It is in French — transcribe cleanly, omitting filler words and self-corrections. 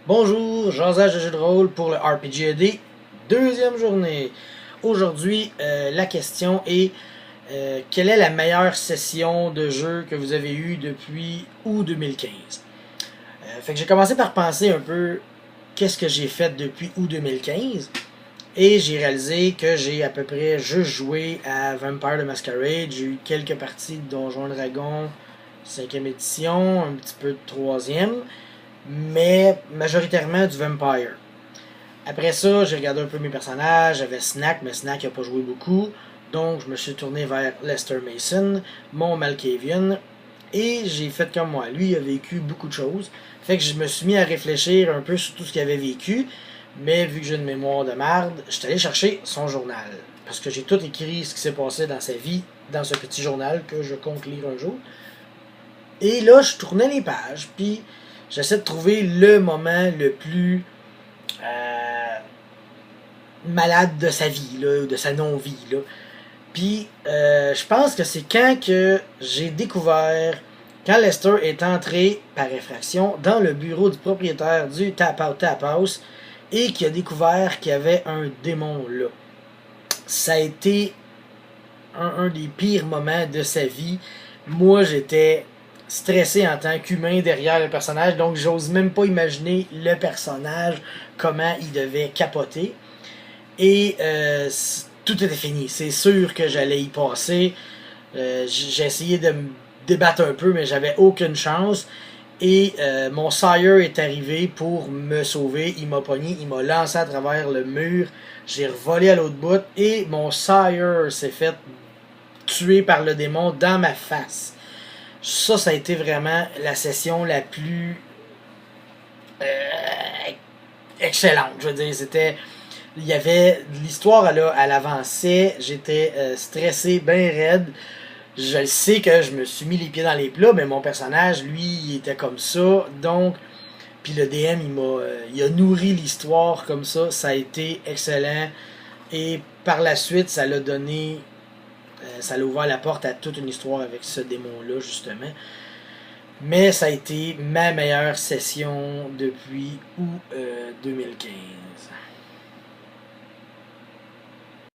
Bonjour, jasage de jeu de rôle pour le RPG deuxième journée. Aujourd'hui, la question est quelle est la meilleure session de jeu que vous avez eue depuis août 2015? Fait que j'ai commencé par penser un peu qu'est-ce que j'ai fait depuis août 2015 et j'ai réalisé que j'ai à peu près juste joué à Vampire the Masquerade. J'ai eu quelques parties de Donjons et Dragons 5e édition, un petit peu de 3e, mais majoritairement du Vampire. Après ça, j'ai regardé un peu mes personnages. J'avais Snack, mais Snack n'a pas joué beaucoup. Donc, je me suis tourné vers Lester Mason, mon Malkavian. Et j'ai fait comme moi. Lui, il a vécu beaucoup de choses. Fait que je me suis mis à réfléchir un peu sur tout ce qu'il avait vécu. Mais vu que j'ai une mémoire de marde, je suis allé chercher son journal. Parce que j'ai tout écrit ce qui s'est passé dans sa vie dans ce petit journal que je compte lire un jour. Et là, je tournais les pages, puis j'essaie de trouver le moment le plus malade de sa vie, là, de sa non-vie. Là. Puis, je pense que c'est quand que j'ai découvert, quand Lester est entré par effraction dans le bureau du propriétaire du Tap Out Tap House et qu'il a découvert qu'il y avait un démon là. Ça a été un des pires moments de sa vie. Moi, j'étais stressé en tant qu'humain derrière le personnage, donc j'ose même pas imaginer le personnage, comment il devait capoter. Et tout était fini. C'est sûr que j'allais y passer. J'ai essayé de me débattre un peu, mais j'avais aucune chance. Et mon sire est arrivé pour me sauver. Il m'a pogné, il m'a lancé à travers le mur. J'ai revolé à l'autre bout et mon sire s'est fait tuer par le démon dans ma face. Ça a été vraiment la session la plus excellente. Je veux dire, c'était il y avait l'histoire, elle avançait, j'étais stressé, ben raide. Je sais que je me suis mis les pieds dans les plats, mais mon personnage, lui, il était comme ça. Donc, puis le DM, il a nourri l'histoire comme ça a été excellent. Et par la suite, ça l'a donné, ça l'a ouvert la porte à toute une histoire avec ce démon-là, justement. Mais ça a été ma meilleure session depuis août 2015.